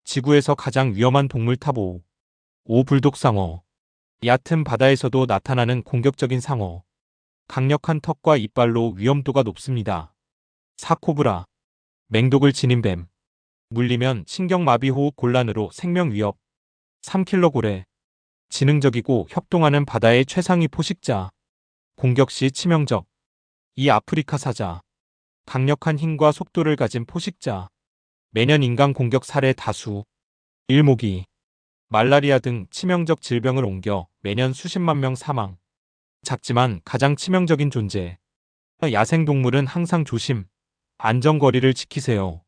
지구에서 가장 위험한 동물 탑5. 5. 불독상어. 얕은 바다에서도 나타나는 공격적인 상어. 강력한 턱과 이빨로 위험도가 높습니다. 4. 코브라. 맹독을 지닌 뱀. 물리면 신경마비 호흡 곤란으로 생명 위협. 3. 킬러 고래. 지능적이고 협동하는 바다의 최상위 포식자. 공격 시 치명적. 2. 아프리카 사자. 강력한 힘과 속도를 가진 포식자. 매년 인간 공격 사례 다수. 1. 모기. 말라리아 등 치명적 질병을 옮겨 매년 수십만 명 사망. 작지만 가장 치명적인 존재. 야생동물은 항상 조심, 안전거리를 지키세요.